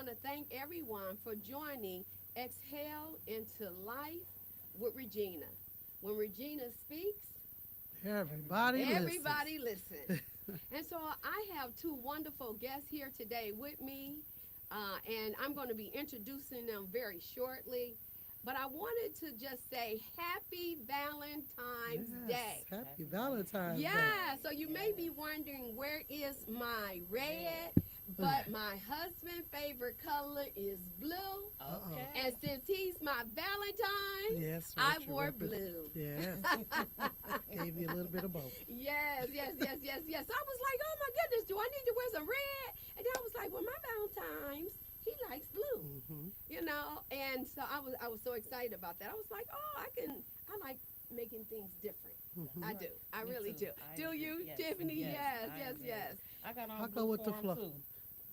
want to thank everyone for joining Exhale into Life with Regina. When Regina speaks, Everybody listen. everybody listen. And so I have two wonderful guests here today with me, and I'm going to be introducing them very shortly. But I wanted to just say Happy Valentine's Day. Yes, happy Valentine's Day. Yeah, so you may be wondering where is my red, but my husband's favorite color is blue. Uh-oh. And since he's my Valentine, Yes, I what you wore represent- blue. Yes, gave you a little bit of both. Yes. I was like, oh my goodness, do I need to wear some red? And then I was like, well, my Valentine's, he likes blue, Hmm. And so I was so excited about that. I was like, oh, I like making things different. Hmm. I do. I Me really too. do. I Do agree. you, Yes, Tiffany? yes, Yes, I yes, agree. yes. I got I on go blue with the for 'em, flow. too.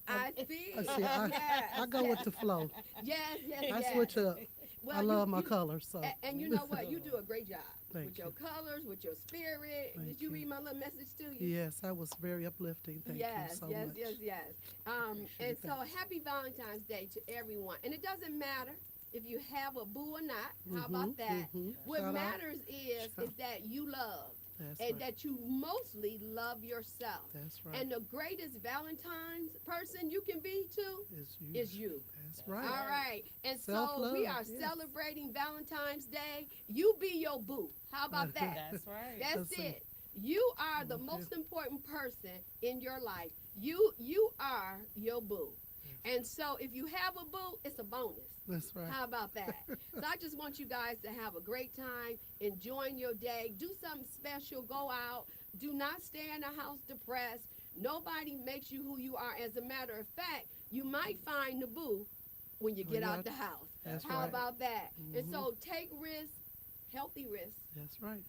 I see. I see. I go with the flow. Yes, yes, I yes. switch up. Well, I love my colors, so And you know what? You do a great job Thank with your you. colors, with your spirit. Thank Did you you. read my little message to you? yes, that was very uplifting. Thank yes, you so yes, much. yes. And Appreciate so that. happy Valentine's Day to everyone. And it doesn't matter if you have a boo or not. How about that? What Shout out. matters is Shout- that you love That's and right. that you mostly love yourself. That's right. And the greatest Valentine's person you can be too Is you. is you. That's right. All right. And so Self-love, we are yes. celebrating Valentine's Day. You be your boo. How about that? That's right. That's Listen. it. You are the Okay. most important person in your life. You are your boo. And so if you have a boo, it's a bonus. That's right. How about that? So I just want you guys to have a great time, enjoying your day, do something special, go out. Do not stay in the house depressed. Nobody makes you who you are. As a matter of fact, you might find the boo when you When get you're out out- the house. That's How right. about that? And Mhm. so take risks, healthy risks. That's right.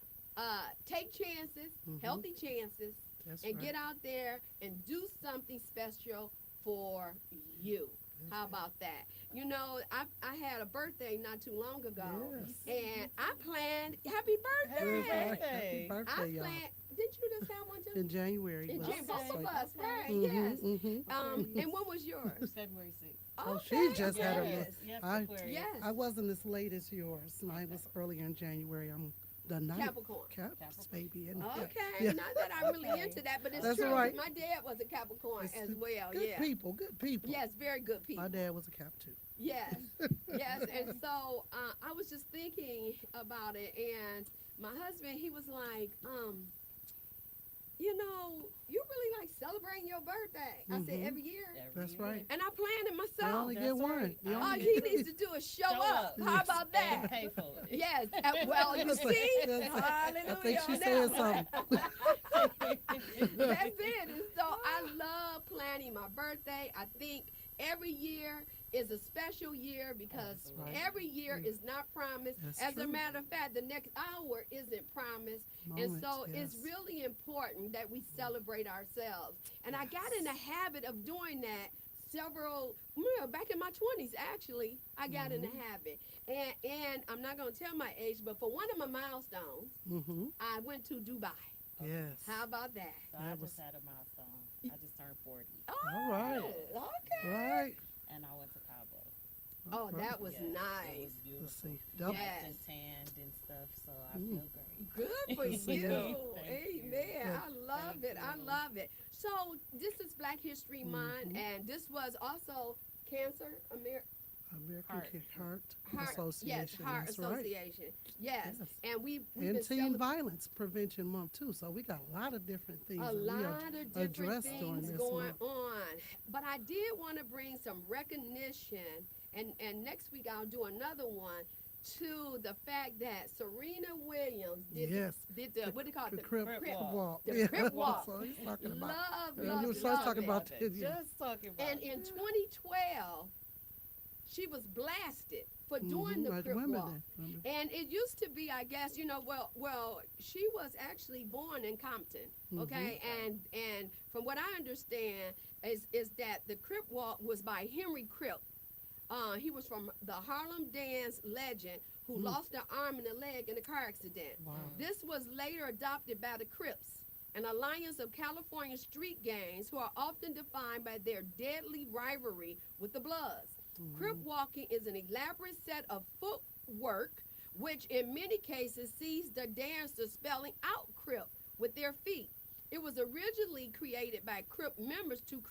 Take chances, Mhm. healthy chances, That's and right. get out there and do something special for you. That's How right. about that? I had a birthday not too long ago, Yes. and I planned happy That's birthday. right. Birthday. Happy birthday, I y'all. planned. Didn't you just have one too? In January. In but Jan- it's both of like- us, right? Mhm, Yes. mhm. And when was yours? February 6th. Oh, Okay, she just had her yes. Yes, I- Aquarius. Yes. I wasn't as late as yours. Mine was earlier in January. I'm the ninth. Capricorn. Caps, baby. And Okay, Yeah. not that I'm really Okay. into that, but it's That's true. all right. My dad was a Capricorn It's as well. Good Yeah. people. Good people. Yes, very good people. My dad was a Cap too. Yes, yes. And so I was just thinking about it, and my husband, he was like, you really like celebrating your birthday. I said, Mhm. every year. Every That's year. right. And I planned it You myself. only get That's one. right. You All All only he get needs to do is show up. How Yes. about And that? pay for it. Yes. Well, you see, Yes. hallelujah. I think she on said that one. something. That's it. And so I love planning my birthday. I think every year is a special year because That's right. every year is not promised. That's As true. a matter of fact, the next hour isn't promised. And Moments, so yes. it's really important that we celebrate ourselves. And I got in the habit of doing that back in my 20s, actually. I got in the Mm-hmm. habit. And I'm not going to tell my age, but for one of my milestones, Mm-hmm. I went to Dubai. Yes. How about that? So That I was- just had a milestone. I just turned 40, Oh, right. Okay. Right. and I went to Cabo. Oh, Right. that was Yes, It nice. was beautiful. Let's see. Double. Yes. And tanned and stuff, so I Mm. feel great. Good for Yes, you. ma'am. Thank you. Amen. I love Thank it. I you. love it. So this is Black History Month, Mhm. and this was also Cancer American Heart. Heart Association. Yes, Heart That's right. Association. Yes. Yes. And we've And been Teen Violence Prevention Month too. So we got a lot of different things a that we are lot of different addressed during things this going month. on. But I did want to bring some recognition, and next week I'll do another one, to the fact that Serena Williams did Yes. did the what do you call it? The Crip Crip Walk. Walk. The Yeah, Crip that's Walk. what he's talking about. Love, Yeah, love, you love started talking it. about it. it, yeah. Just talking about And it. in 2012, she was blasted for doing the I Crip remember Walk. that. Remember. And it used to be, I guess, well, she was actually born in Compton, okay? And from what I understand is that the Crip Walk was by Henry Crip. He was from the Harlem Dance legend who lost an arm and a leg in a car accident. Wow. This was later adopted by the Crips an alliance of California street gangs who are often defined by their deadly rivalry with the Bloods. Crip walking is an elaborate set of footwork which in many cases sees the dancers spelling out Crip with their feet. It was originally created by Crip members to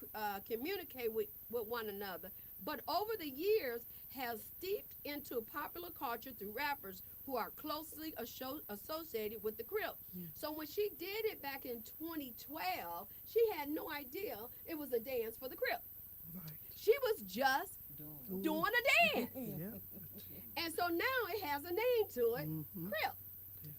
communicate with one another, but over the years has steeped into popular culture through rappers who are closely associated with the Crip. So when she did it back in 2012, she had no idea it was a dance for the Crip. Right. She was just doing a dance. Yeah. And so now it has a name to it, Mhm. Crip.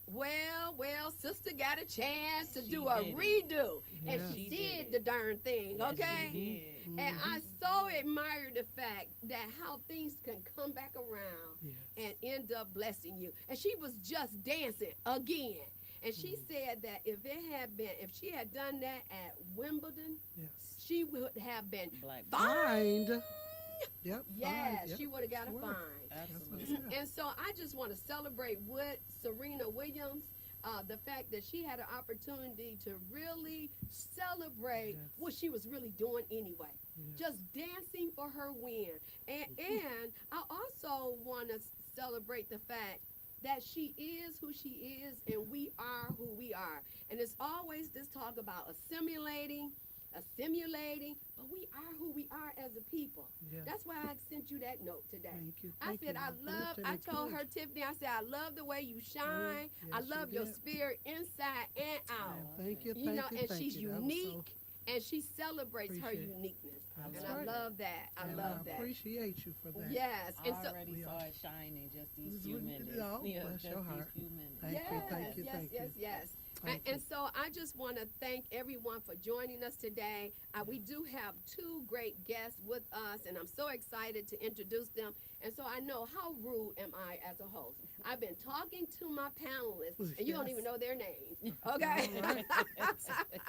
Well, sister got a chance to do a did it. redo, and Yeah. she She did did the darn thing, Yes, okay? she did. And I so admire the fact that how things can come back around Yes. and end up blessing you. And she was just dancing again. And she said that if she had done that at Wimbledon, Yes. she would have been Black. Fined. Yep. Yes, fined. Yep. she would have got a Sure. fine. That's what Absolutely. it said. And so I just want to celebrate with Serena Williams, the fact that she had an opportunity to really celebrate Yes. what she was really doing anyway. Yes. Just dancing for her win. And I also want to celebrate the fact that she is who she is and we are who we are. And it's always this talk about assimilating, but we are who we are as a people. Yes. That's why I sent you that note today. Thank you. I Thank said, you. I told her, Tiffany, I said, I love the way you shine. Yes, I you love your did. spirit inside and out. Thank you. You Thank know, you. and thank she's you. That was unique and she celebrates her Appreciate it. uniqueness. That's And I right. love that. I and love I that. appreciate you for that. Yes. I And so, already We saw are- it shining just these This few is- minutes. oh, Yeah, bless just your these heart. few minutes. Thank you, thank you, yes, thank yes, you. yes. Thank And so I just want to thank everyone for joining us today. We do have two great guests with us, and I'm so excited to introduce them. And so I know how rude am I as a host. I've been talking to my panelists, and you don't Yes. even know their names. Okay? All right.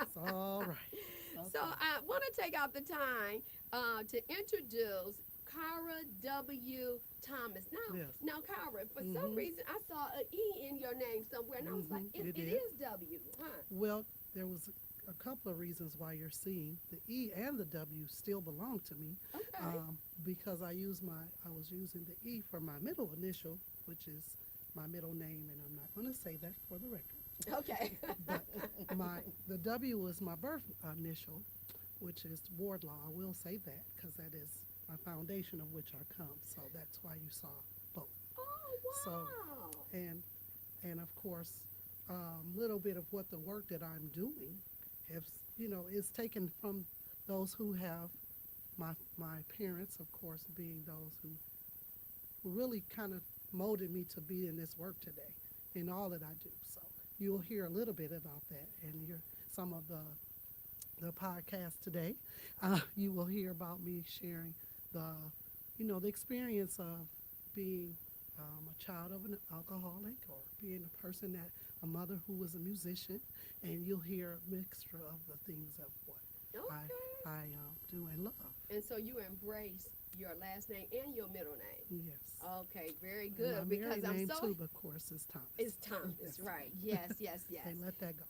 It's all right. So I want to take out the time to introduce Cara W. Thomas. Yes. Now, Cara, for some Mhm. reason I saw an E in your name somewhere, and I was like, Mhm, it it is W, huh? Well, there was a couple of reasons why you're seeing the E and the W still belong to me. Okay. Because I was using the E for my middle initial, which is my middle name, and I'm not going to say that for the record. Okay. But the W is my birth initial, which is Wardlaw. I will say that because that is my foundation of which I come. So that's why you saw both. Oh, So- wow. And of course, little bit of what the work that I'm doing is taken from those who have my parents, of course, being those who really kind of molded me to be in this work today in all that I do. So you'll hear a little bit about that, and some of the podcast today. You will hear about me sharing the experience of being a child of an alcoholic, or being a mother who was a musician, and you'll hear a mixture of the things of what Okay. I do and love. And so you embrace your last name and your middle name. Yes. Okay, very And good. my Because married I'm name so too, but of course, is Thomas. it's Thomas, That's right? Yes, yes, yes. Can't let that go.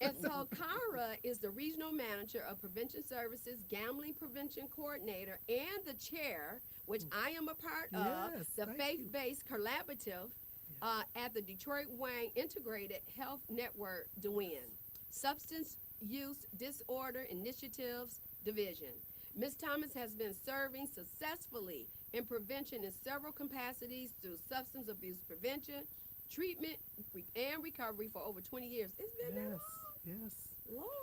And so Cara is the regional manager of prevention services, gambling prevention coordinator, and the chair, which I am a part of, Yes, the thank you. faith-based collaborative at the Detroit Wayne Integrated Health Network, DeWIN, Substance Use Disorder Initiatives Division. Ms. Thomas has been serving successfully in prevention in several capacities through substance abuse prevention, treatment, and recovery for over 20 years. It's been that Yes, long? yes.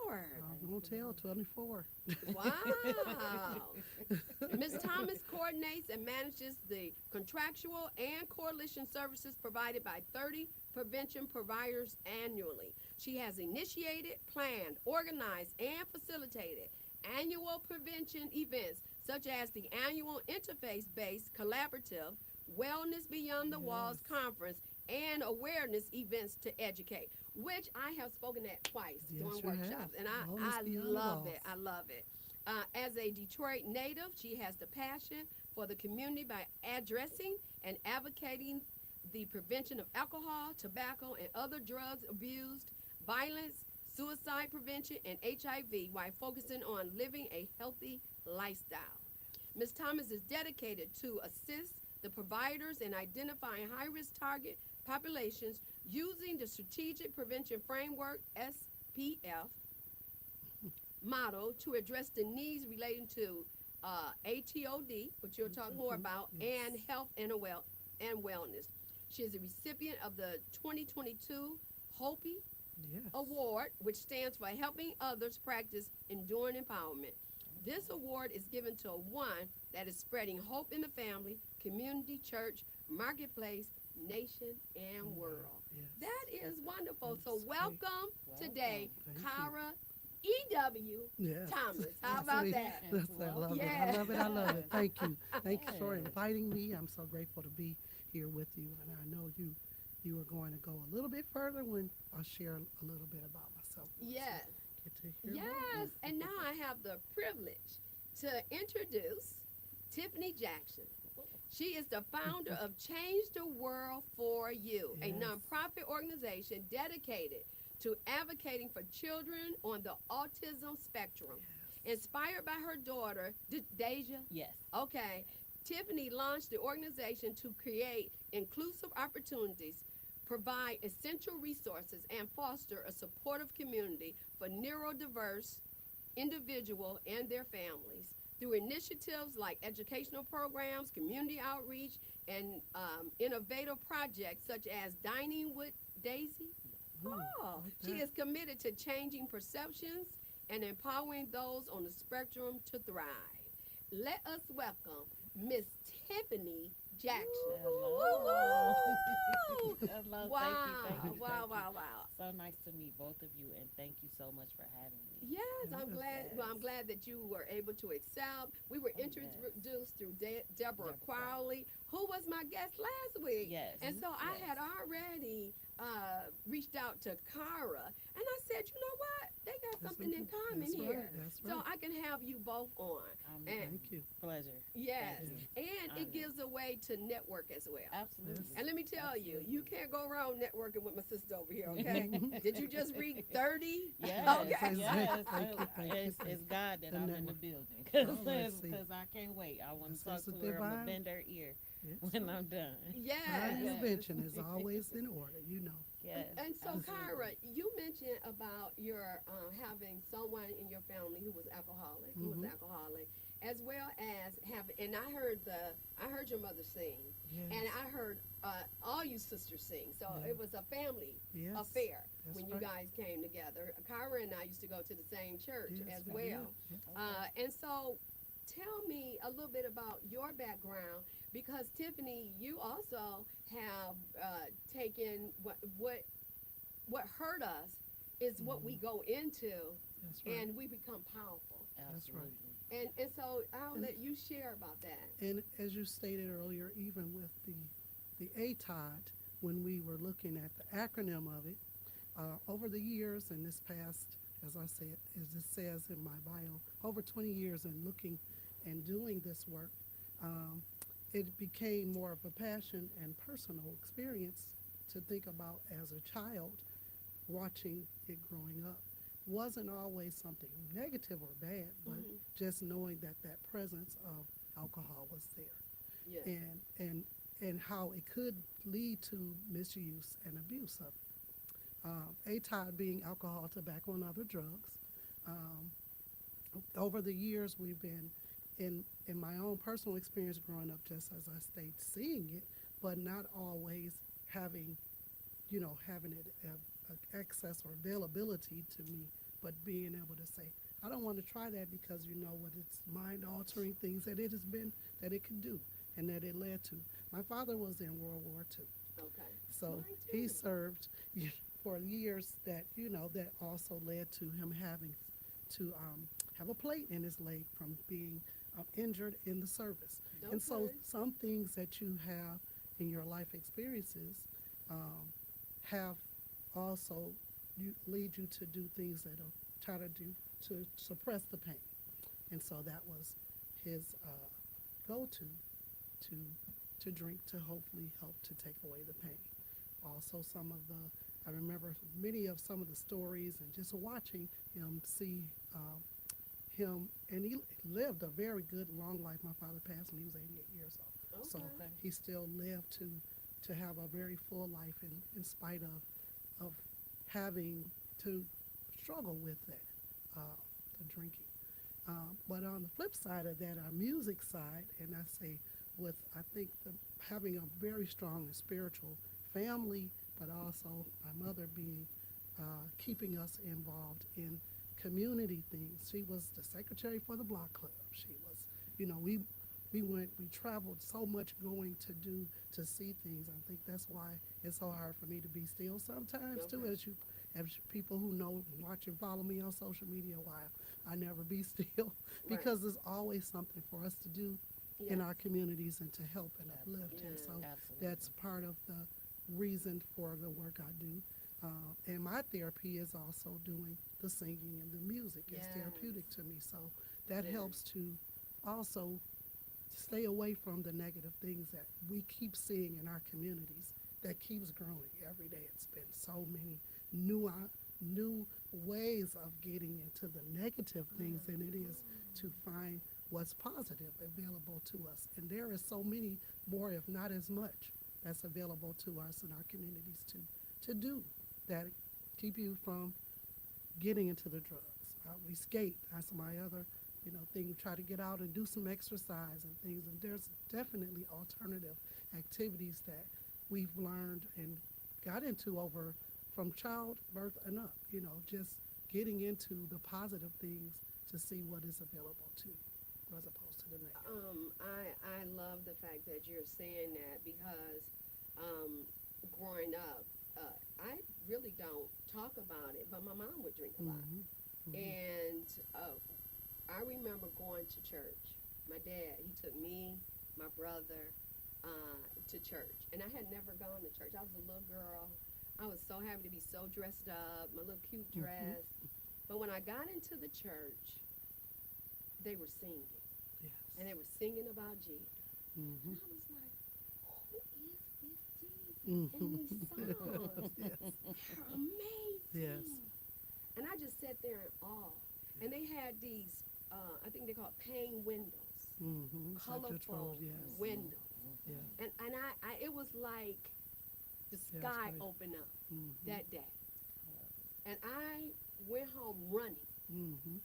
Lord. I'm gonna tell 24. Wow. Ms. Thomas coordinates and manages the contractual and coalition services provided by 30 prevention providers annually. She has initiated, planned, organized, and facilitated annual prevention events such as the annual interface-based collaborative Wellness Beyond the Walls Yes. Conference and awareness events to educate, which I have spoken at twice Yes, during you have. workshops, and Wellness I Beyond the love Walls. it. I love it. As a Detroit native, she has the passion for the community by addressing and advocating the prevention of alcohol, tobacco, and other drugs abused, violence, suicide prevention, and HIV while focusing on living a healthy lifestyle. Ms. Thomas is dedicated to assist the providers in identifying high-risk target populations using the Strategic Prevention Framework (SPF) model to address the needs relating to ATOD, which you'll talk more about, Yes. and health and wellness. She is a recipient of the 2022 Hopi Yes. Award, which stands for Helping Others Practice Enduring Empowerment. This award is given to one that is spreading hope in the family, community, church, marketplace, nation, and world. Yes. That is wonderful. So That's great. welcome today, Thank you. Kara E.W. Yes. Thomas. How That's about it. that? That's I love it. Yeah. I love it. I love it. Thank you. Thank you for Yes. inviting me. I'm so grateful to be here with you, and I know you are going to go a little bit further when I share a little bit about myself. Yes. Get to hear more. Yes. And now I have the privilege to introduce Tiffany Jackson. She is the founder of Change the World for You, a Yes. nonprofit organization dedicated to advocating for children on the autism spectrum. Inspired by her daughter, Deja. Yes. Okay. Tiffany launched the organization to create inclusive opportunities, provide essential resources, and foster a supportive community for neurodiverse individuals and their families. Through initiatives like educational programs, community outreach, and innovative projects such as Dining with Daisy. Ooh, Oh, like she that. is committed to changing perceptions and empowering those on the spectrum to thrive. Let us welcome Miss Tiffany Jackson. Hello. Woo-woo! Hello. Wow, Thank you. wow, wow, wow. So nice to meet both of you, and thank you so much for having me. Yes, I'm glad. Yes. Well, I'm glad that you were able to accept. We were Oh, introduced through Deborah Deborah Crowley, who was my guest last week. Yes. And so I Yes. had already reached out to Kara, and I said, you know what? They got That's something in right. common That's here. right. That's So right. I can have you both on. And Thank you. Pleasure. yes, Thank you. and it Honored. gives a way to network as well. Absolutely. And let me tell you, you Absolutely. can't go around networking with my sister over here, okay? Did you just read 30? Yes, Okay. yes. Thank you, thank you, It's thank you. God that The I'm in the network. building Oh, I see. because I can't wait. I want This to talk is the to her. I'm divine. gonna bend her ear Yes. when I'm done. My Yes. intervention is always in order, you know. Yes. And so, absolutely. Kyra, you mentioned about your having someone in your family who was alcoholic, as well as having. And I heard your mother sing, Yes. and I heard all you sisters sing. So Yeah. it was a family Yes. affair That's when you right. guys came together. Kyra and I used to go to the same church Yes, as we well. did. Yes. And so, tell me a little bit about your background, because Tiffany, you also have taken what hurt us is what we go into, That's right. and we become powerful. That's right. Absolutely. And so I'll And- let you share about that. And as you stated earlier, even with the ATOD, when we were looking at the acronym of it, over the years and this past, as I said, as it says in my bio, over 20 years in looking and doing this work, it became more of a passion and personal experience to think about as a child, watching it growing up. Wasn't always something negative or bad, but Mhm. just knowing that that presence of alcohol was there, Yes. and how it could lead to misuse and abuse of it. ATOD being alcohol, tobacco, and other drugs. Over the years, we've been in my own personal experience growing up, just as I stated, seeing it, but not always having it access or availability to me, but being able to say, I don't want to try that because you know what it's mind altering things that it has been, that it can do, and that it led to. My father was in World War II, Okay. so Mine he too. served for years that also led to him having to have a plate in his leg from being injured in the service. And so Okay. some things that you have in your life experiences have also lead you to do things that will try to do to suppress the pain. And so that was his go-to to drink to hopefully help to take away the pain. Also, some of the I remember many of some of the stories and just watching him see him, and he lived a very good long life. My father passed when he was 88 years old, so Okay. he still lived to have a very full life in spite of having to struggle with that, the drinking. But on the flip side of that, our music side, and I say with, I think having a very strong and spiritual family, but also my mother being keeping us involved in community things. She was the secretary for the block club. She was, we traveled so much going to see things. I think that's why it's so hard for me to be still sometimes too, Okay. as people who know, watch and follow me on social media a while. I never be still because there's always something for us to do in Yes. our communities and to help and uplift. Yeah. And so Absolutely. that's part of the reason for the work I do. And my therapy is also doing the singing and the music. It's Yes. therapeutic to me. So that Yes. helps to also stay away from the negative things that we keep seeing in our communities that keeps growing every day. It's been so many new ways of getting into the negative things than it is to find what's positive available to us. And there is so many more, if not as much, that's available to us in our communities to do that keep you from getting into the drugs. We skate. That's my other, thing. Try to get out and do some exercise and things. And there's definitely alternative activities that we've learned and got into over from childbirth and up. Just getting into the positive things to see what is available to you, as opposed to the negative. I love the fact that you're saying that because growing up, I really don't talk about it, but my mom would drink a lot. Mhm. Mhm. And I remember going to church. My dad, he took me, my brother, to church. And I had never gone to church. I was a little girl. I was so happy to be so dressed up, my little cute dress. But when I got into the church, they were singing. Yes. And they were singing about Jesus. Mhm. And I was like, who is this Jesus? Mhm. And these songs Yes. are amazing. Yes. And I just sat there in awe. And they had these, I think they call it pane windows, Mhm. colorful Yes. windows. Yeah. And I it was like the Yeah, sky it's great. opened up Mhm. that day. And I went home running. Mhm.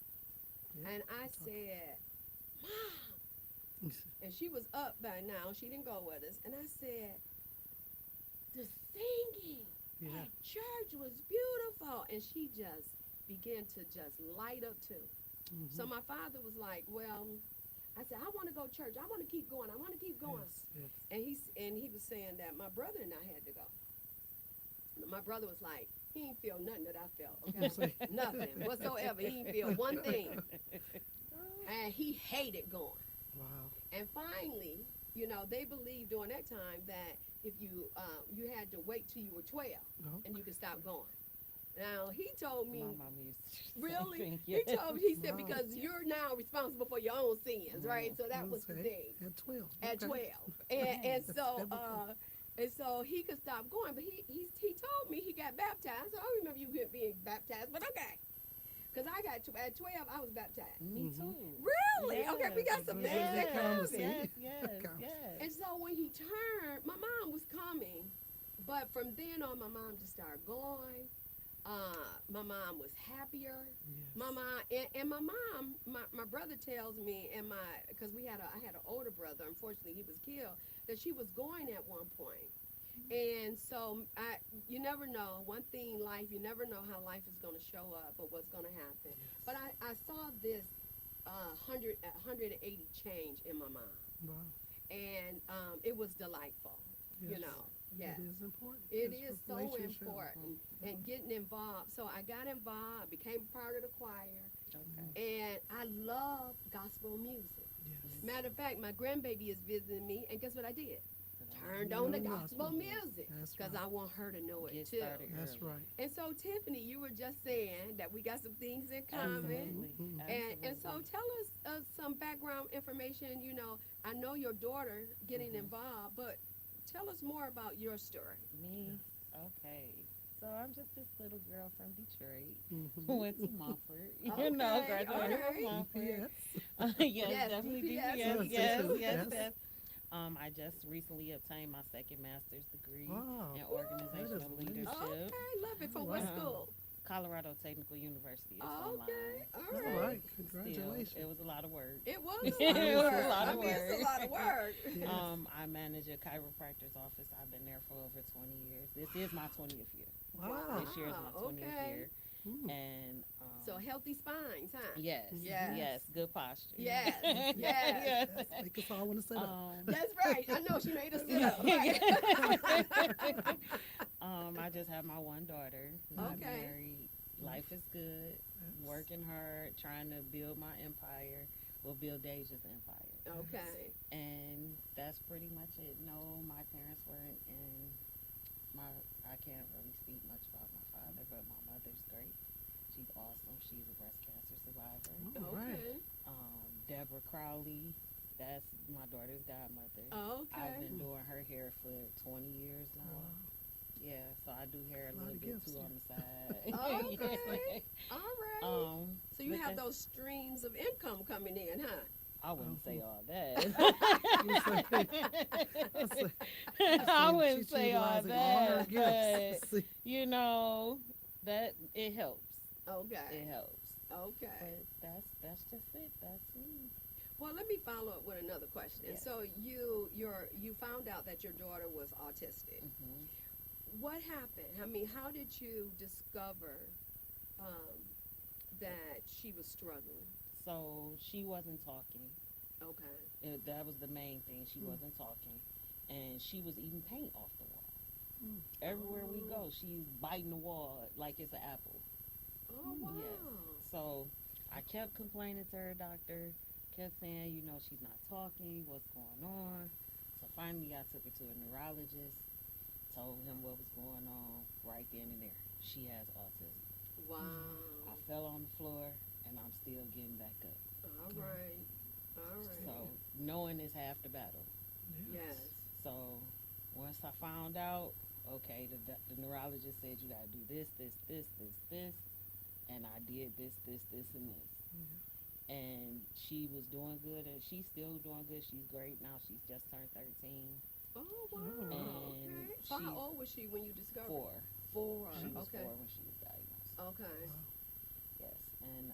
Yeah. And I said, Mom. And she was up by now. She didn't go with us. And I said, the singing Yeah. at church was beautiful. And she just began to just light up too. Mhm. So my father was like, well, I said, I want to go to church. I want to keep going. I want to keep going. Yes. Yes. And he was saying that my brother and I had to go. My brother was like, he ain't feel nothing that I felt. Okay? Nothing whatsoever. He ain't feel one thing. And he hated going. Wow. And finally, they believed during that time that if you you had to wait till you were 12 No. and you could stop going. Now he told me, My mama used to do the same really, thing, he yeah. told me, he said, Wow. because you're now responsible for your own sins, right? So that was the Okay. thing. At 12. At Okay. 12, and That's so biblical. and so he could stop going, but he told me he got baptized. So I remember you being baptized, but okay, because I got at 12 I was baptized. Me Mhm. too. Really? Okay, we got Yes, some Yes, things in that counts. common. Yes, yes, Counts. yes. And so when he turned, my mom was coming, but from then on, my mom just started going. My mom was happier. Yes. My mom and my mom, my brother tells me, and because I had an older brother. Unfortunately, he was killed. That she was going at one point, and so you never know. One thing, in life, you never know how life is going to show up or what's going to happen. Yes. But I saw this 180 change in my mom, Wow. and it was delightful. Yes. Yes. It is important. It It's is so relationship. important, Yeah. and getting involved. So I got involved, became part of the choir, Okay. and I love gospel music. Yes. Matter of fact, my grandbaby is visiting me, and guess what I did? Turned on the Yeah, gospel gospel. music That's because right. I want her to know it Get too. started That's early. right. And so, Tiffany, you were just saying that we got some things in common. Absolutely. Mhm. And so Absolutely. tell us some background information. I know your daughter getting Mhm. involved, but tell us more about your story. Me? Okay. So I'm just this little girl from Detroit Mhm. who went to Montfort. Okay, graduated alright. from Montfort. DPS. Yes, Yes, definitely DPS. DPS. Yes, Yes, too. yes, Yes. yes. I just recently obtained my second master's degree Wow. in That is organizational amazing. leadership. Okay, love it. From what Alright. school? Colorado Technical University. It's Okay, online. all All right. right. Still, Congratulations. it was a lot of work. It was It a lot of was a work. lot I of mean, it's a work. lot of work. Yes. I manage a chiropractor's office. I've been there for over 20 years. This is my 20th year. Wow. This year is my 20th okay. year. Mm. And So healthy spines, huh? yes, Yes. yes, good posture. Yes, yes. Yes. Make us all want to sit up. That's right. I know she made us sit up. Right. I just have my one daughter. I'm Okay. married. Life is good. Yes. Working hard, trying to build my empire. Well, build Deja's empire. Okay. And that's pretty much it. No, my parents weren't in my. I can't really speak much about my father, but my mother's great. She's awesome. She's a breast cancer survivor. All right. Okay. Deborah Crowley, that's my daughter's godmother. Okay. I've been doing her hair for 20 years now. Wow. Yeah, so I do hair a Lot little of bit gifts too here. on the side. Okay. All right. So you but have that- those streams of income coming in, huh? I wouldn't say all You say- that. I wouldn't She's say all utilizing all her that, gifts. but See, you know that it helps. Okay. It helps. Okay. But that's just it. That's me. Well, let me follow up with another question. Yes. So you found out that your daughter was autistic. Hmm. What happened? I mean, how did you discover that she was struggling? So she wasn't talking. Okay. That was the main thing. She Mm. wasn't talking, and she was eating paint off the wall. Mm. Everywhere we go, she's biting the wall like it's an apple. Oh wow. Yes. So I kept complaining to her doctor, kept saying, she's not talking, what's going on. So finally I took her to a neurologist, told him what was going on right then and there. She has autism. Wow. I fell on the floor and I'm still getting back up. All right. All right. So knowing is half the battle. Yes. So once I found out, okay, the neurologist said you gotta do this, and I did this, and this. Yeah. And she was doing good, and she's still doing good. She's great now. She's just turned 13. Oh wow. And Okay. So how she's old was she when you discovered? 4. Four. She was Okay. 4 when she was diagnosed. Okay. Yes, and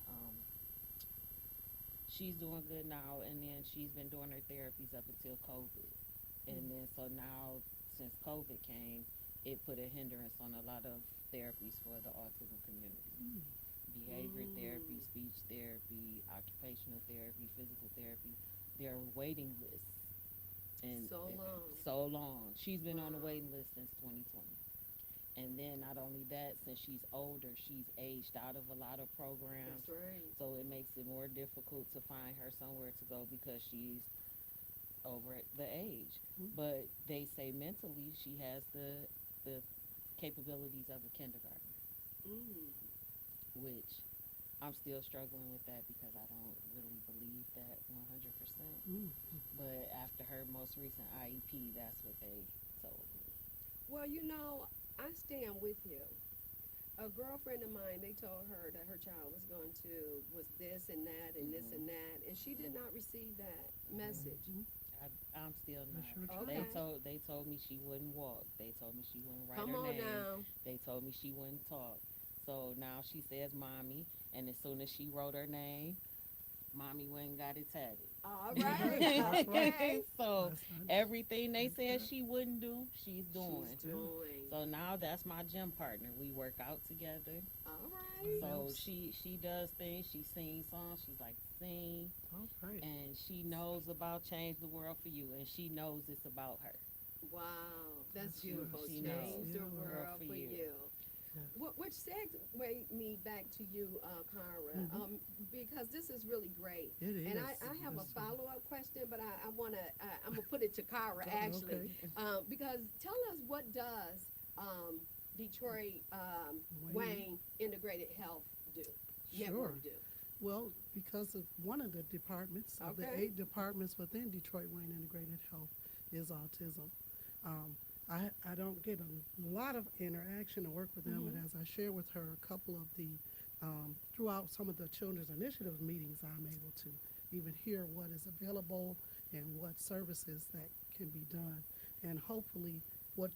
she's doing good now. And then she's been doing her therapies up until COVID, and then so now since COVID came, it put a hindrance on a lot of therapies for the autism community. Mm. Behavior Mm. therapy, speech therapy, occupational therapy, physical therapy. There are waiting lists. And So long. So long. She's been on the Wow. waiting list since 2020. And then not only that, since she's older, she's aged out of a lot of programs. That's right. So it makes it more difficult to find her somewhere to go because she's over at the age. Mm. But they say mentally she has the capabilities of a kindergarten, Mm. which I'm still struggling with that because I don't really believe that 100%. Mm. But after her most recent IEP, that's what they told me. Well, I stand with you. A girlfriend of mine, they told her that her child was this and that and this Mhm. and that, and she did not receive that message. Mhm. I'm still not. That's your child. Okay. They told me she wouldn't walk. They told me she wouldn't write Come her on name. now. They told me she wouldn't talk. So now she says mommy, and as soon as she wrote her name, mommy went and got it tatted. All That's right. right. Okay. So That's not- everything they said Okay. she wouldn't do, she's doing. She's doing. So now that's my gym partner. We work out together. All right. So Yes. she does things. She sings songs. She's like to sing, All right. and she knows about Change the World for You, and she knows it's about her. Wow, that's That's beautiful. nice. She Change knows. the Yeah. world for you. Yeah. Which segues me back to you, Kyra, Mhm. because this is really great. It is. And I have a It's- follow-up question, but I'm gonna put it to Kyra actually, Okay. because tell us what does Detroit Wayne Integrated Health do? Sure. Network do? Well, because of one of the departments, of the Okay. 8 departments within Detroit Wayne Integrated Health is autism. I don't get a lot of interaction to work with them, and as I share with her a couple of the throughout some of the children's initiative meetings, I'm able to even hear what is available and what services that can be done, and hopefully what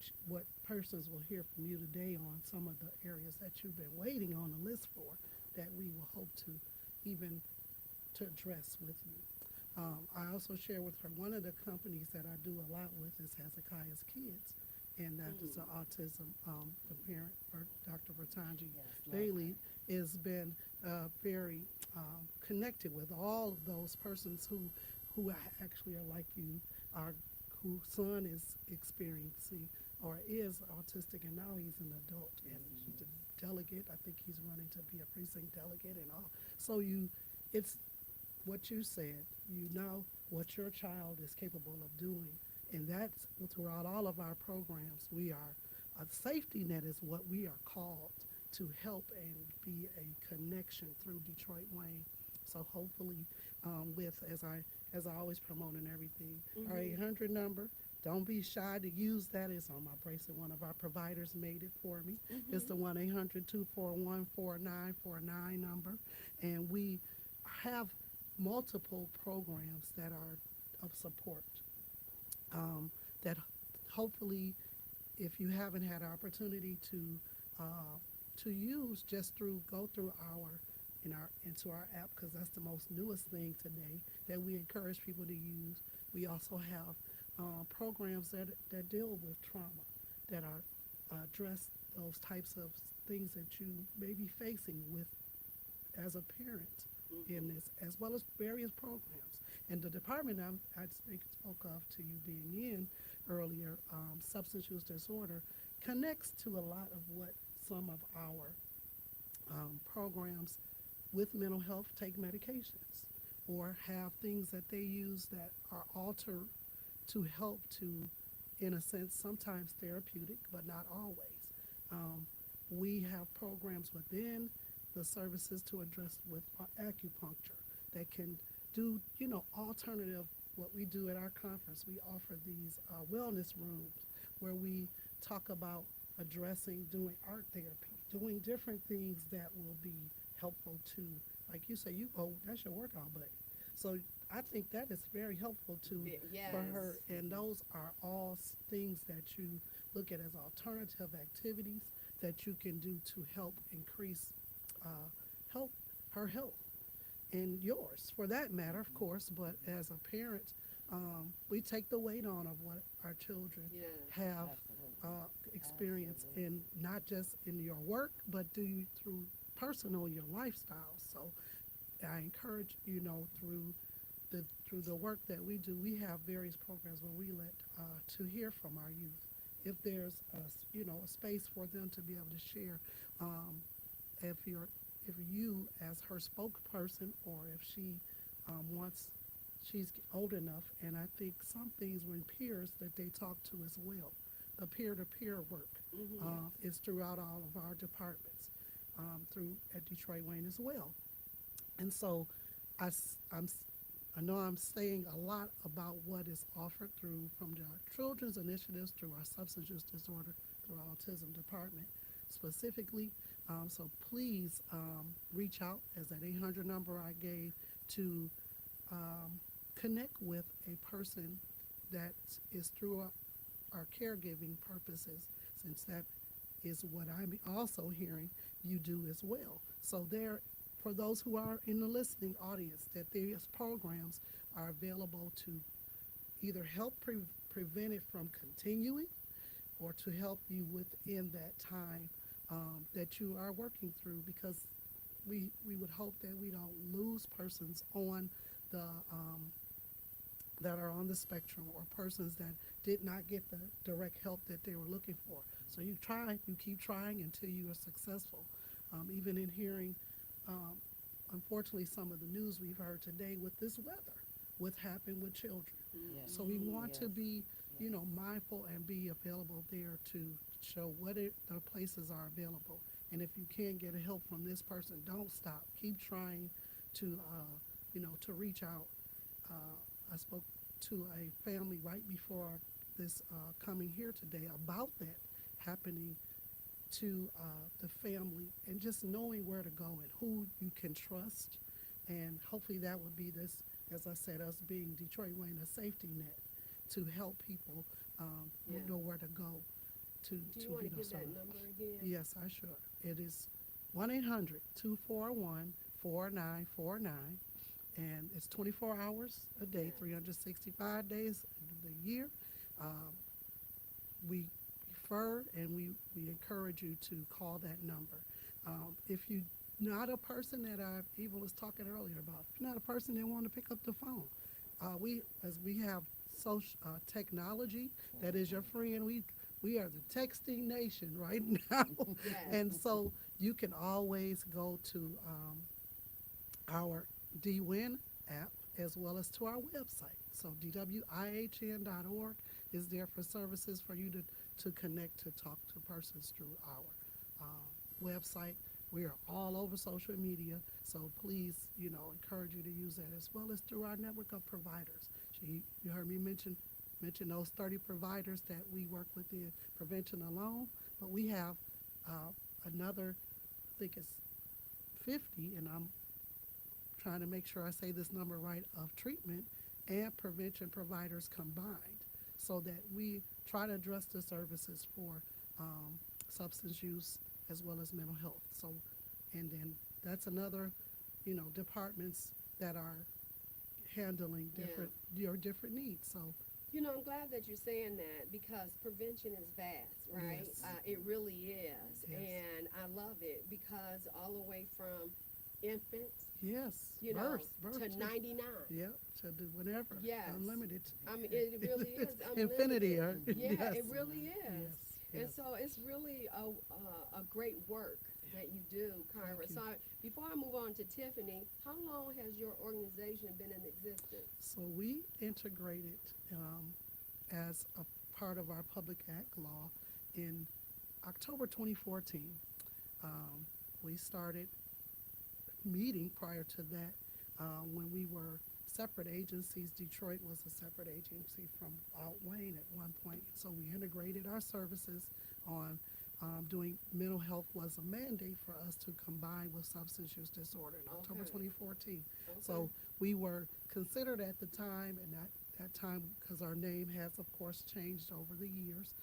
persons will hear from you today on some of the areas that you've been waiting on the list for, that we will hope to even to address with you. I also share with her one of the companies that I do a lot with is Hezekiah's Kids, and that is the autism. The parent, Dr. Bertanji Yes, love Bailey, has been very connected with all of those persons who actually are like you, are whose son is experiencing or is autistic, and now he's an adult, and he's a delegate. I think he's running to be a precinct delegate and all. So it's what you said. You know what your child is capable of doing, and that's throughout all of our programs. We are a safety net is what we are called to help and be a connection through Detroit Wayne. So hopefully, with as I always promote and everything, our 800 number. Don't be shy to use that. It's on my bracelet. One of our providers made it for me. It's the 1-800-241-4949 number, and we have multiple programs that are of support. That hopefully, if you haven't had opportunity to use, just go through into our app, because that's the most newest thing today that we encourage people to use. We also have programs that deal with trauma, that are address those types of things that you may be facing with as a parent in this, as well as various programs. And the department I spoke of to you being in earlier, substance use disorder, connects to a lot of what some of our programs with mental health take medications or have things that they use that are altered to help to, in a sense, sometimes therapeutic, but not always. We have programs within the services to address with acupuncture that can do, alternative, what we do at our conference. We offer these wellness rooms where we talk about addressing, doing art therapy, doing different things that will be helpful to, like you say, that's your workout buddy. So I think that is very helpful for her, and those are all things that you look at as alternative activities that you can do to help increase her health and yours, for that matter, of course. But as a parent, we take the weight on of what our children have experienced, in not just in your work, but through personal your lifestyle. So I encourage, through the work that we do, we have various programs where we let to hear from our youth. If there's a space for them to be able to share, if you as her spokesperson, or if she she's old enough, and I think some things when peers that they talk to as well. The peer-to-peer work is throughout all of our departments, through at Detroit Wayne as well. And so I know I'm saying a lot about what is offered from our children's initiatives, through our substance use disorder, through our autism department specifically. So please reach out, as that 800 number I gave, to connect with a person that is through our caregiving purposes, since that is what I'm also hearing you do as well. So for those who are in the listening audience, that these programs are available to either help prevent it from continuing, or to help you within that time that you are working through, because we would hope that we don't lose persons on that are on the spectrum, or persons that did not get the direct help that they were looking for. So you keep trying until you are successful. Even in hearing, unfortunately, some of the news we've heard today with this weather, what happened with children. Yes. So we want to be, mindful and be available there to show the places are available. And if you can't get help from this person, don't stop. Keep trying to, to reach out. I spoke to a family right before this coming here today about that happening to the family, and just knowing where to go and who you can trust. And hopefully that would be this, as I said, us being Detroit Wayne, a safety net to help people Yeah. know where to go to, Do you want to give that served. number again? Yes, I should. It is 1-800-241-4949, and it's 24 hours a day, Yes. 365 days of the year. Um, we prefer and we encourage you to call that number. If you're not a person that Eva was talking earlier about, if you're not a person that want to pick up the phone, we have social technology that is your friend. We are the texting nation right now, Yes. and so you can always go to our DWIN app as well as to our website. So dwihn.org is there for services for you to connect, to talk to persons through our website. We are all over social media, so please, encourage you to use that as well as through our network of providers. You heard me mention those 30 providers that we work with in prevention alone, but we have another, I think it's 50, and I'm trying to make sure I say this number right, of treatment and prevention providers combined, so that we try to address the services for substance use as well as mental health. So, and then that's another, departments that are handling your different needs. So, I'm glad that you're saying that, because prevention is vast, right? Yes. It really is. Yes. And I love it, because all the way from infants, yes, you know, birth to too. 99. Yep, to do whatever. Yes. Unlimited. I mean, it really is unlimited. Infinity. Yeah, Yes. it really is. Yes. And Yes. so it's really a great work that you do, Kyra. Thank you. So before I move on to Tiffany, how long has your organization been in existence? So we integrated as a part of our Public Act law in October 2014. We started meeting prior to that when we were separate agencies. Detroit was a separate agency from Wayne at one point. So we integrated our services on doing mental health was a mandate for us to combine with substance use disorder in October Okay. 2014. Okay. So we were considered at the time, and at that time, because our name has of course changed over the years,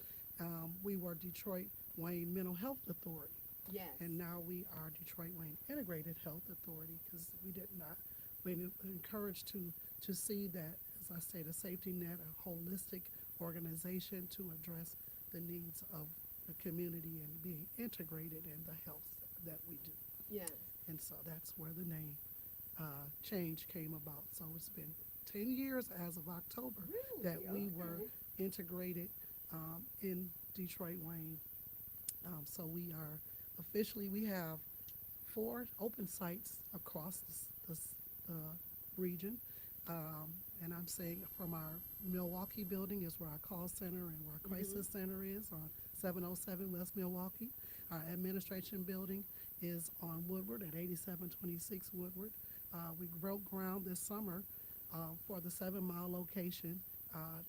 we were Detroit Wayne Mental Health Authority. Yes. And now we are Detroit Wayne Integrated Health Authority, because we did not, we encouraged to see that, as I say, the safety net, a holistic organization to address the needs of the community and being integrated in the health that we do. Yes. And so that's where the name change came about. So it's been 10 years as of October Really? that we Okay. were integrated in Detroit Wayne. So we are officially, we have 4 open sites across the region. And I'm saying from our Milwaukee building is where our call center and where our crisis center is, on 707 West Milwaukee. Our administration building is on Woodward at 8726 Woodward. We broke ground this summer for the 7 Mile location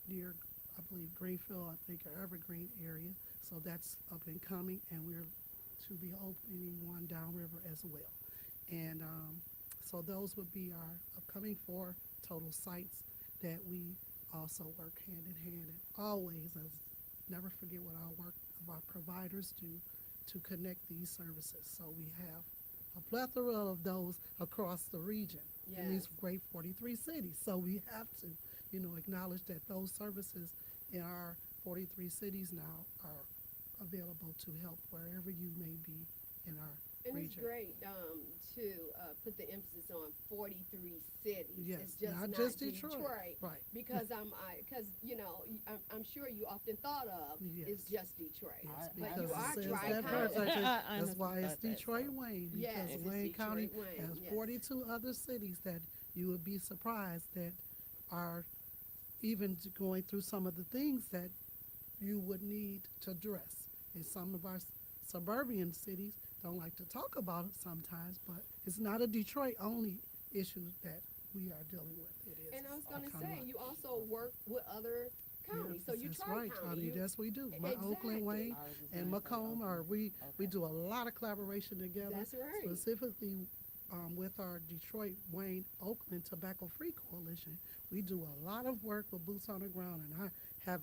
near, I believe, Greenfield, I think, or Evergreen area. So that's up and coming, and we're to be opening one downriver as well. And so those would be our upcoming 4 total sites that we also work hand in hand, and always, as never forget what our work of our providers do to connect these services. So we have a plethora of those across the region in these Yes. great 43 cities. So we have to, acknowledge that those services in our 43 cities now are available to help wherever you may be in our And it's region. great to put the emphasis on 43 cities. Yes, It's just not not just Detroit. Right. Because I'm sure you often thought of Yes. it's just Detroit. Yes, But because you it are says Tri-County. that first. I That's why it's understood that, Detroit so. Wayne, Yes, because it's Wayne County Detroit Wayne, has yes. 42 other cities that you would be surprised that are even going through some of the things that you would need to address. And some of our suburban cities don't like to talk about it sometimes, but it's not a Detroit only issue that we are dealing with. It is. And I was going to common. say, you also work with other County. Yes, So you that's Tri right, County. County. Yes, we do. My Exactly. Oakland, Wayne, I was just and gonna say Macomb are Oakland. we Okay. do a lot of collaboration together. That's right. Specifically with our Detroit, Wayne, Oakland Tobacco Free Coalition. We do a lot of work with boots on the ground, and have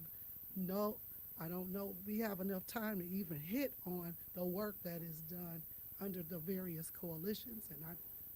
no, I don't know, we have enough time to even hit on the work that is done under the various coalitions, and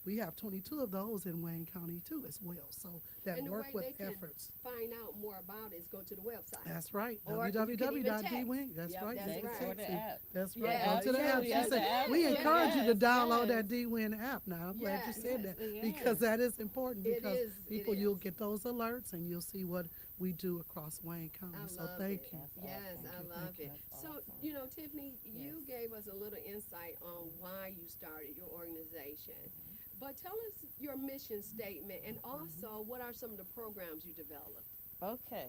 we have 22 of those in Wayne County too as well. So that And the work way with they can efforts. find out more about it is go to the website. That's right. Or you can even text. www.dwing. That's Yep, right. that's You can right. Or text the it. app. That's right. Yeah, Go to the yeah, app. yeah, She the said, app. we encourage you to Yes, download yes. that DWin app now. I'm glad you Yes, said yes, that yes. because that is important It because is, it people, you'll is. get those alerts and you'll see what we do across Wayne County. I So love thank it. you. That's Yes, awesome. I Thank you, love thank you. it. That's So, awesome. you know, Tiffany, you Yes. gave us a little insight on why you started your organization. Mm-hmm. But tell us your mission statement and also what are some of the programs you developed? Okay.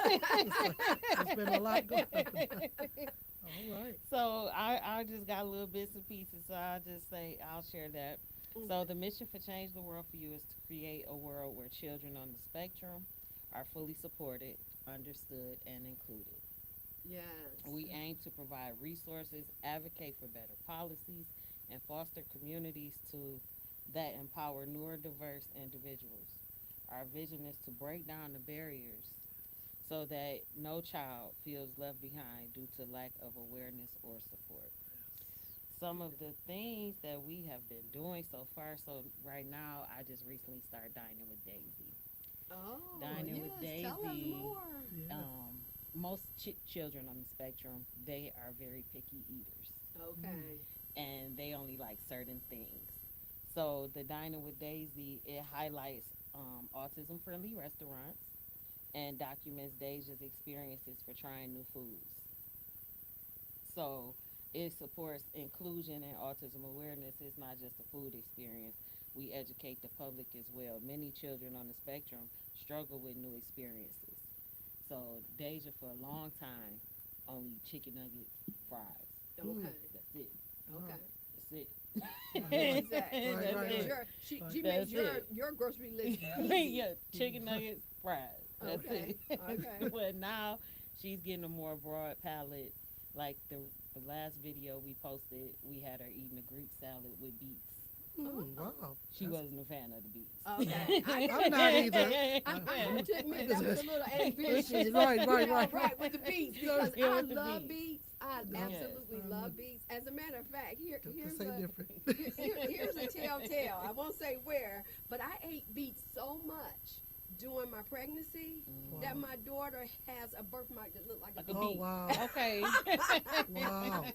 There's been a lot going on. All right. So I just got little bits and pieces. So I'll just say I'll share that. So the mission for Change the World for You is to create a world where children on the spectrum are fully supported, understood, and included. Yes. We aim to provide resources, advocate for better policies, and foster communities that empower neurodiverse individuals. Our vision is to break down the barriers so that no child feels left behind due to lack of awareness or support. Some of the things that we have been doing so far, so right now I just recently started dining with Daisy. Oh, Dining with yes. Tell us Daisy. more. Yes. Most children on the spectrum, they are very picky eaters, Okay. and they only like certain things. So the Dining with Daisy, it highlights autism-friendly restaurants and documents Deja's experiences for trying new foods. So it supports inclusion and autism awareness. It's not just a food experience. We educate the public as well. Many children on the spectrum struggle with new experiences. So Deja, for a long time, only chicken nuggets, fries. Okay. That's it. Okay. That's it. That's that. Right, right, She right. she That's made it. your grocery list. Yeah, chicken nuggets, fries. That's Okay, it. okay. But now she's getting a more broad palette. Like the last video we posted, we had her eating a Greek salad with beets. Wow. She wasn't a fan of the beets. Okay. I'm not either. I have to admit that was a little ambitious. Right, You right, know, right. right, with the beets because Yeah, I with the love beets. beets. I Yes. absolutely Yes. love beets. As a matter of fact, here's Say a different. here's a telltale. I won't say where, but I ate beets so much during my pregnancy that my daughter has a birthmark that looked like a Like a beet. Oh, beet. wow. Okay. Wow.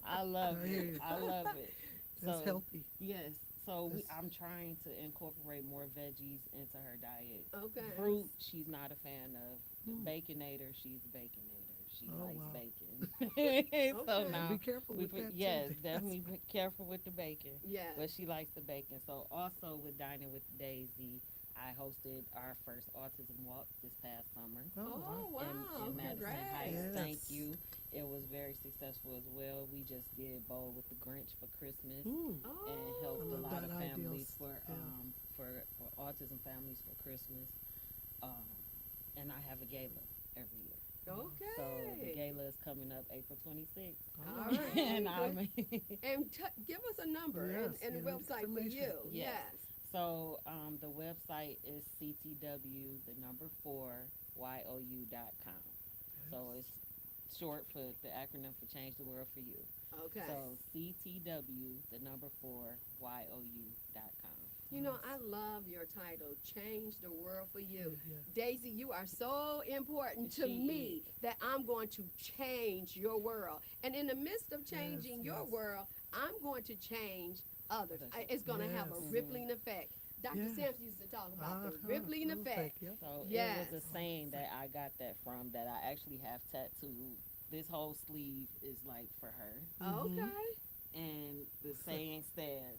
I love I hear it. you. I love it. That's healthy. Yes. So That's- I'm trying to incorporate more veggies into her diet. Okay. Fruit, she's not a fan of. The Mm. Baconator, she's the Baconator. She Oh, likes wow. bacon. So Okay. now, Be careful with that. yes, too. definitely be careful with the bacon. Yes. But she likes the bacon. So also with Dining with Daisy, I hosted our first autism walk this past summer. Oh wow! in Madison Heights. Yes. Thank you. It was very successful as well. We just did Bowl with the Grinch for Christmas Mm. and helped I a love lot that of families ideals. for autism families for Christmas. And I have a gala every year. Okay. So the gala is coming up April 26th. All right. And I'm And give us a number Yes, and a yeah, website for information. you. Yes. Yes. So the website is CTW, the number 4YOU.com. So it's short for the acronym for Change the World for You. Okay. So CTW, the number 4YOU.com. You know, I love your title, Change the World for You. Yeah. Daisy, you are so important to She me that I'm going to change your world. And in the midst of changing your yes. world, I'm going to change others. Others. It's going to have a Yes. rippling effect. Dr. Yes. Sampson used to talk about the Uh-huh. rippling effect. Yep. So Yes. it was a saying that I got that from that I actually have tattooed. This whole sleeve is like for her. Mhm. Okay. And the saying says,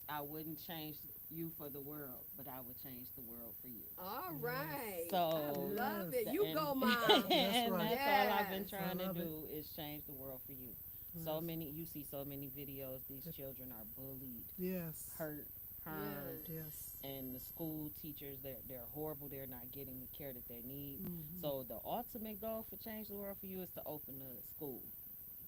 I wouldn't change you for the world, but I would change the world for you. All right. So- I love it. Yes. You And- go, Mom. and right. that's all I've been Yes. trying I to love it. do is change the world for you. So Yes. many, you see so many videos, these children are bullied, Yes. hurt, harmed. Yes. And the school teachers, they're horrible. They're not getting the care that they need. Mhm. So the ultimate goal for change the world for you is to open a school,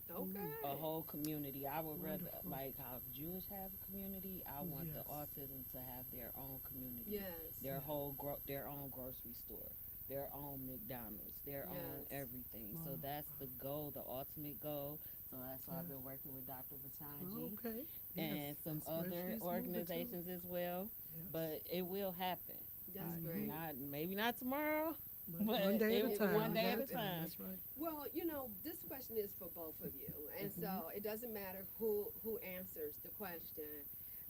Okay. a whole community. I would rather, Wonderful. like how Jewish have a community, I want the Yes. autism to have their own community, Yes. their own grocery store, their own McDonald's, their own Yes. everything. So Wow. that's the goal, the ultimate goal. So that's why I've Yeah. been working with Dr. Oh, Batanji okay. and Yes, some that's where other she's moving to. organizations as well. Yes. But it will happen. That's Mhm. great. Not maybe not tomorrow. But but one day at a it- time. one day at a That's- time. That's right. Well, this question is for both of you, and Mm-hmm. so it doesn't matter who answers the question.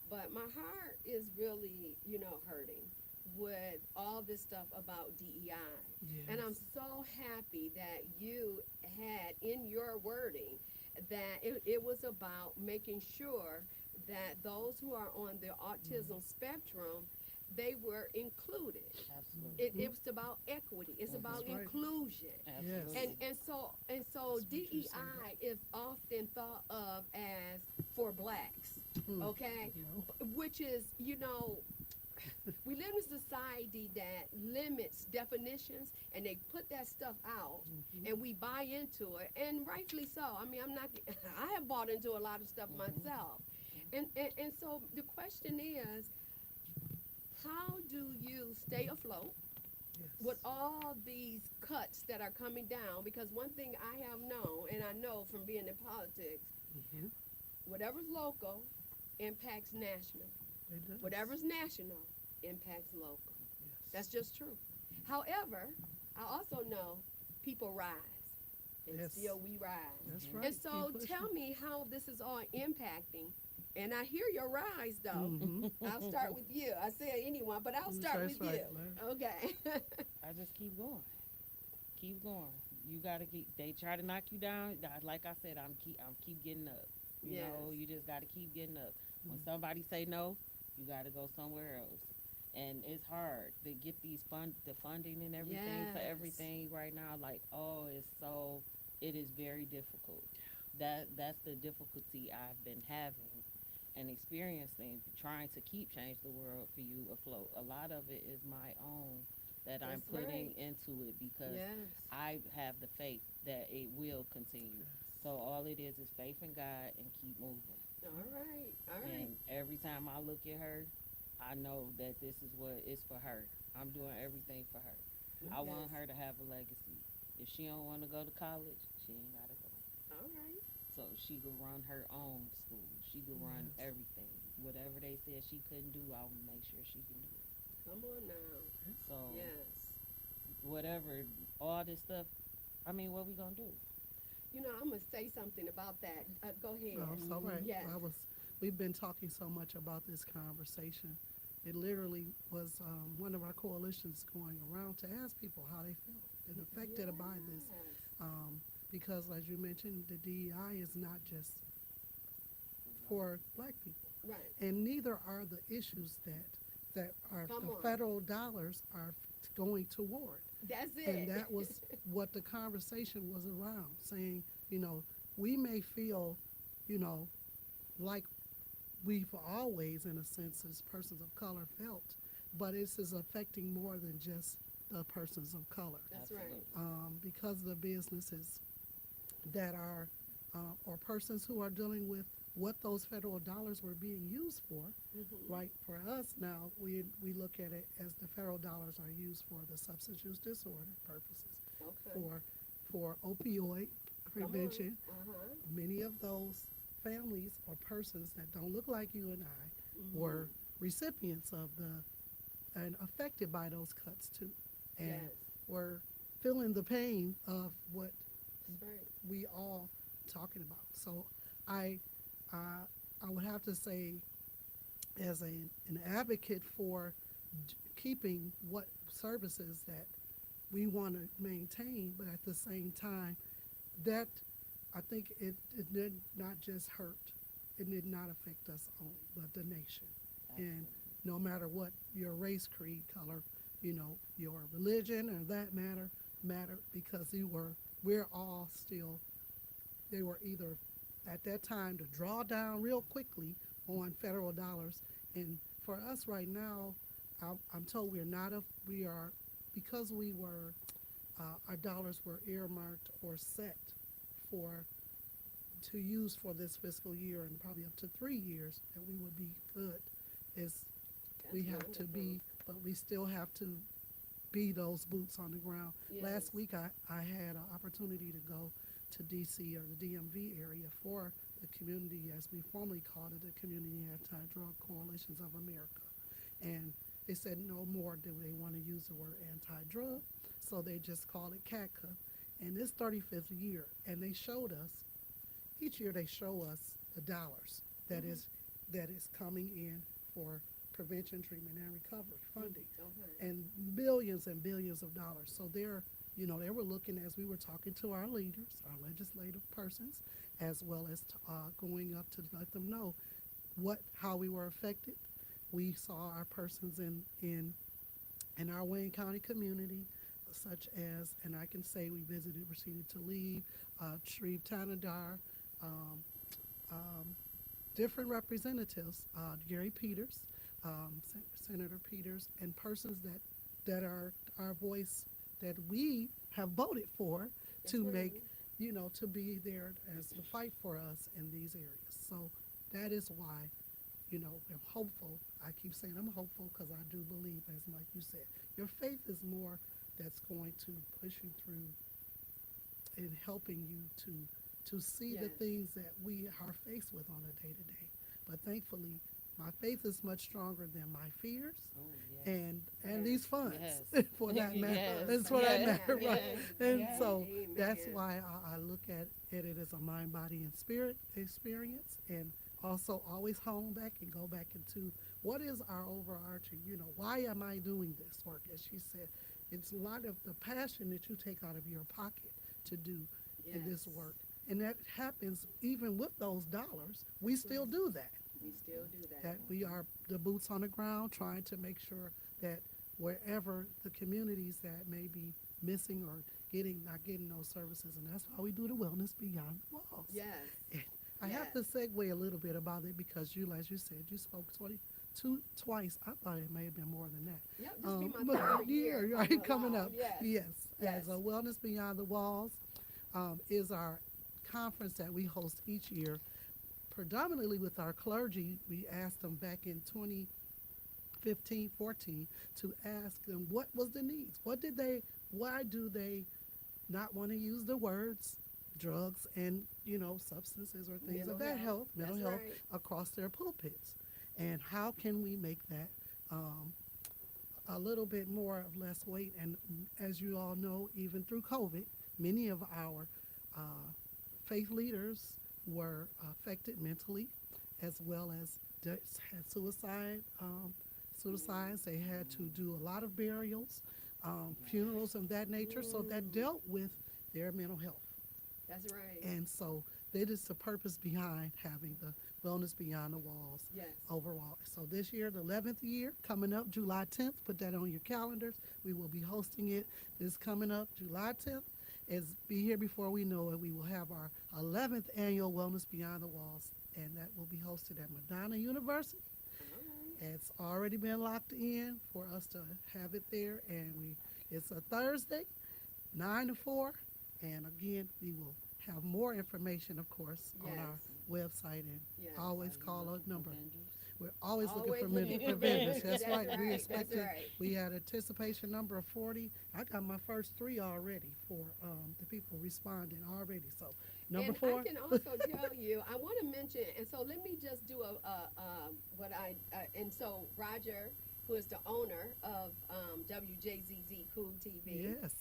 But my heart is really, hurting with all this stuff about DEI. Yes. And I'm so happy that you had in your wording that it was about making sure that those who are on the autism spectrum, they were included. Absolutely. It was about equity. It's about That's right. inclusion. Absolutely. And so That's what you said. DEI is often thought of as for blacks, Mm. okay? No. Which is, we live in a society that limits definitions, and they put that stuff out, Mhm. and we buy into it, and rightfully so. I mean, I have bought into a lot of stuff myself, and so the question is, how do you stay afloat Yes. with all these cuts that are coming down? Because one thing I have known, and I know from being in politics, Mhm. whatever's local impacts national. It does. Whatever's national impacts local. Yes. That's just true. However, I also know people rise, and Yes. still we rise. That's Mhm. right. And so Keep pushing. tell me how this is all impacting. And I hear your rise, though. Mhm. I'll start with you. I say anyone, but I'll start That's with right, you. Larry. Okay. I just keep going. Keep going. You gotta keep. They try to knock you down. Like I said, I'm keep getting up. You know, Yes. you just gotta keep getting up. When Mhm. somebody say no, you gotta go somewhere else. And it's hard to get the funding and everything for Yes. everything right now. Like, it is very difficult. That's the difficulty I've been having and experiencing, trying to keep change the world for you afloat. A lot of it is my own that I'm That's putting right. into it because Yes. I have the faith that it will continue. So all it is faith in God and keep moving. All right. All right. And every time I look at her, I know that this is what is for her. I'm doing everything for her. I want Yes. her to have a legacy. If she don't want to go to college, she ain't gotta go. All right. So she could run her own school. She could run Yes. everything. Whatever they said she couldn't do, I'll make sure she can do it. Come on now. So Yes. whatever, all this stuff. I mean, what we gonna do? I'm gonna say something about that. Go ahead. No, it's all right. Yes. We've been talking so much about this conversation. It literally was one of our coalitions going around to ask people how they felt and affected by this. Yes. Because, as you mentioned, the DEI is not just for black people, Right. and neither are the issues that are Come the on. federal dollars are going toward. That's it. And that was what the conversation was around, saying, we may feel, like we've always, in a sense, as persons of color felt, but this is affecting more than just the persons of color. That's right. Absolutely. Because of the businesses that are, or persons who are dealing with what those federal dollars were being used for, Mhm. right? For us now, we look at it as the federal dollars are used for the substance use disorder purposes, Okay. for opioid Come on. prevention. Uh-huh. Many of those families or persons that don't look like you and I Mhm. were recipients of and affected by those cuts too, and Yes. were feeling the pain of what That's right. we all talking about. So I would have to say, as an advocate for keeping what services that we want to maintain, but at the same time, that I think it did not just hurt, it did not affect us only, but the nation. And no matter what your race, creed, color, your religion, or that matter, because we're all still, they were either at that time to draw down real quickly on federal dollars and for us right now, I'm told we're not a, we are, because we were, our dollars were earmarked or set for, to use for this fiscal year and probably up to 3 years, that we would be good. Is That's we have to wonderful. be, but we still have to be those boots on the ground. Yes. Last week I had an opportunity to go to DC or the DMV area for the community, as we formerly called it, the Community Anti-Drug Coalitions of America. And they said no more do they want to use the word anti-drug, so they just call it CATCA. And this 35th year, and they showed us, each year they show us the dollars that is that is coming in for prevention, treatment, and recovery funding, Okay. and billions of dollars. So they're, they were looking, as we were talking to our leaders, our legislative persons, as well as going up to let them know how we were affected. We saw our persons in our Wayne County community, such as, and I can say we visited Rashida Tlaib, Shreve Tanadar, um, um, different representatives, Gary Peters, Senator Peters, and persons that are our voice that we have voted for That's to right. make, to be there as the fight for us in these areas. So that is why, I'm hopeful. I keep saying I'm hopeful because I do believe, as like you said, your faith is more that's going to push you through in helping you to see the Yes. things that we are faced with on a day to day. But thankfully, my faith is much stronger than my fears Oh, yes. and Yes. these funds Yes. for that matter. Yes. That's for that Yes. matter, right? Yes. And Yes. so Amen. that's why I look at it as a mind, body, and spirit experience, and also always hone back and go back into what is our overarching, why am I doing this work? As she said, it's a lot of the passion that you take out of your pocket to do in this Yes. work. And that happens even with those dollars. We still do that. We still do that. That we are the boots on the ground trying to make sure that wherever the communities that may be missing or not getting those services, and that's why we do the Wellness Beyond the Walls. Yes. I have to segue a little bit about it because you, as you said, you spoke twice. I thought it may have been more than that. Yep, this be my But third year. right, coming up. Yes. Yes. Yes. As a Wellness Beyond the Walls is our conference that we host each year, predominantly with our clergy. We asked them back in 2015, 14 to ask them what was the needs. Why do they not want to use the words drugs and, substances or things Mental of that health. mental That's health right. across their pulpits? And how can we make that a little bit more of less weight? And as you all know, even through COVID, many of our faith leaders were affected mentally, as well as had suicides. They had to do a lot of burials, funerals of that nature. So that dealt with their mental health. That's right. And so that is the purpose behind having the Wellness Beyond the Walls Yes. overall. So this year, the 11th year, coming up July 10th, put that on your calendars. We will be hosting it this coming up July 10th. Be here before we know it. We will have our 11th annual Wellness Beyond the Walls, and that will be hosted at Madonna University. All right. It's already been locked in for us to have it there, and it's a Thursday, 9 to 4, and again, we will have more information, of course, on our website, and Yes. always call a number. Vendors. We're always looking Always for looking for for vendors. vendors. That's right. That's We right. expected. That's right. We had anticipation number of 40. I got my first 3 already for the people responding already. So number and 4. I can also tell you, I want to mention, and so let me just do and so Roger, who is the owner of WJZZ Cool TV. Yes.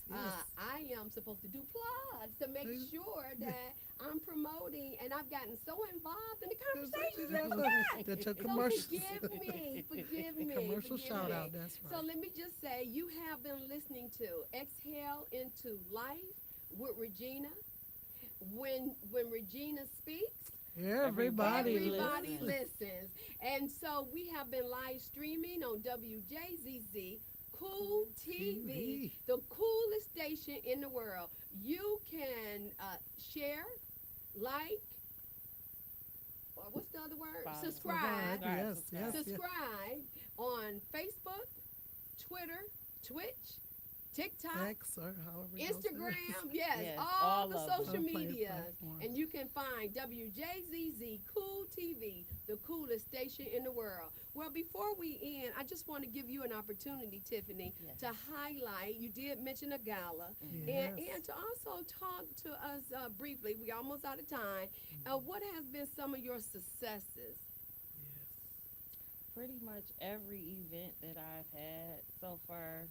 I am supposed to do plugs to make Yes. sure Yeah. that I'm promoting, and I've gotten so involved in the That's what conversation. you I do. forgot. That your So commercials. forgive me. Commercial forgive shout me. out. That's right. So let me just say, you have been listening to Exhale into Life with Regina. When Regina speaks, Everybody everybody listens. listens. And so we have been live streaming on WJZZ Cool TV, the coolest station in the world. You can share, like, what's the other word? Follow. Subscribe. Yes, Subscribe. yes, yes. Subscribe on Facebook, Twitter, Twitch, TikTok, X or however it goes there. Instagram, yes, Yes, all all the of them. social All play- medias. platforms. And you can find WJZZ Cool TV, the coolest station in the world. Well, before we end, I just want to give you an opportunity, Tiffany, Yes. to highlight. You did mention a gala, Yes. and to also talk to us briefly. We're almost out of time. What has been some of your successes? Yes. Pretty much every event that I've had so far,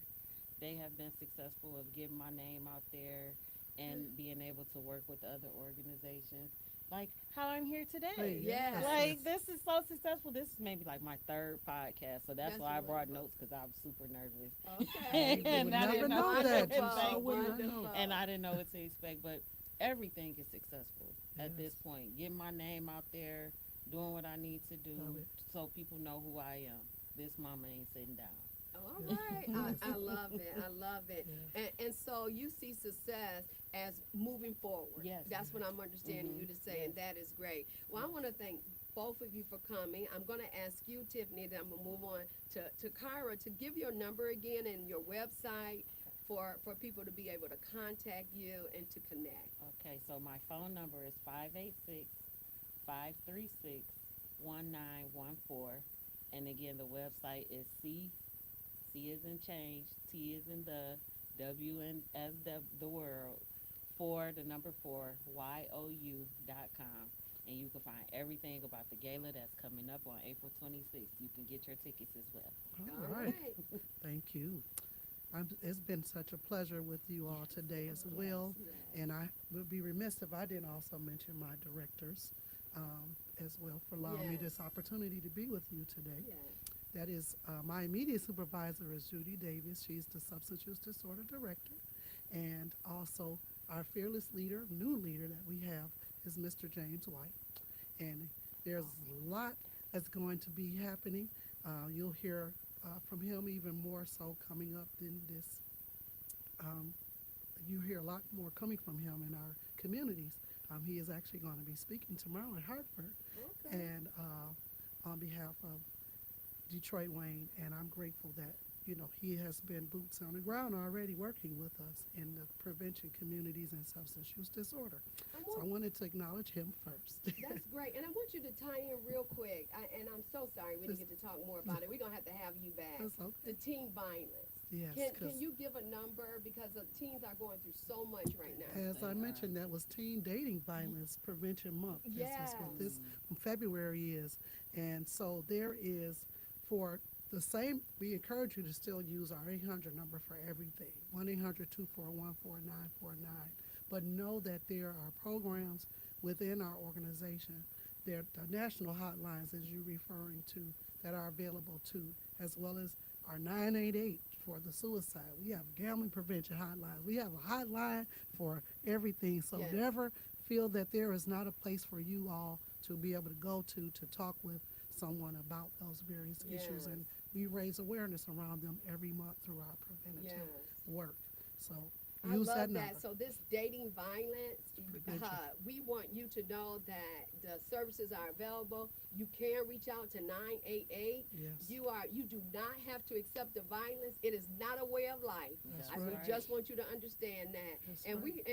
they have been successful of getting my name out there and being able to work with other organizations. Like how I'm here today. Hey, Yes. Like this is so successful. This is maybe like my third podcast, so that's That's why I brought wonderful. notes because I was super nervous. Okay. You would And I never didn't know know that. what You to so expect. would not know. Wonderful. And I didn't know what to expect, but everything is successful at this Yes. point. Getting my name out there, doing what I need to do, Love it. so people know who I am. This mama ain't sitting down. All right. I love it. I love it. Yeah. And so you see success as moving forward. Yes. That's what I'm understanding you to say, and that is great. Well, I want to thank both of you for coming. I'm going to ask you, Tiffany, then I'm going to move on to Kyra to give your number again and your website for people to be able to contact you and to connect. Okay, so my phone number is 586-536-1914. And again, the website is C is in change, T is in W and as the world, the number 4, YOU.com. And you can find everything about the gala that's coming up on April 26th. You can get your tickets as well. All right. Thank you. It's been such a pleasure with you all today as well. Yes. And I would be remiss if I didn't also mention my directors as well for allowing me Yes. this opportunity to be with you today. Yes. That is, my immediate supervisor is Judy Davis. She's the substance use disorder director. And also our fearless leader, new leader that we have is Mr. James White. And there's a lot that's going to be happening. You'll hear from him even more so coming up than this. You hear a lot more coming from him in our communities. He is actually going to be speaking tomorrow at Hartford Okay. and on behalf of Detroit Wayne, and I'm grateful that he has been boots on the ground already working with us in the prevention communities and substance use disorder. So I wanted to acknowledge him first. That's great. And I want you to tie in real quick. And I'm so sorry we didn't get to talk more about it. We're going to have you back. That's The okay. teen violence. Yes, Can 'cause you give a number? Because the teens are going through so much right now. as I mentioned, that was Teen Dating Violence Prevention Month. This is what this February is. And so there is, for the same, we encourage you to still use our 800 number for everything, 1-800-241-4949. But know that there are programs within our organization, there the national hotlines, as you're referring to, that are available too, as well as our 988 for the suicide. We have gambling prevention hotlines. We have a hotline for everything. So Yes. never feel that there is not a place for you all to be able to go to talk with someone about those various issues. And we raise awareness around them every month through our preventative Yes. work. So I use love that that. number. So this dating violence, Prevention. we want you to know that the services are available. You can reach out to 988. Yes. You do not have to accept the violence. It is not a way of life. That's We right. just want you to understand that. That's And right.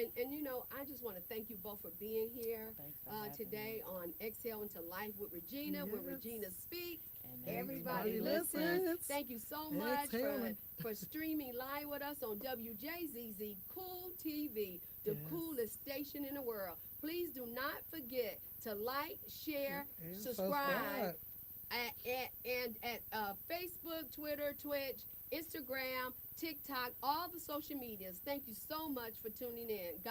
I just want to thank you both for being here Thanks for having today me. on Exhale into Life with Regina, where Yes. Regina speaks. And Everybody listens. listens. Thank you so much Exhaling. for streaming live with us on WJZZ Cool TV, the Yes. coolest station in the world. Please do not forget to like, share, And subscribe at Facebook, Twitter, Twitch, Instagram, TikTok, all the social medias. Thank you so much for tuning in. God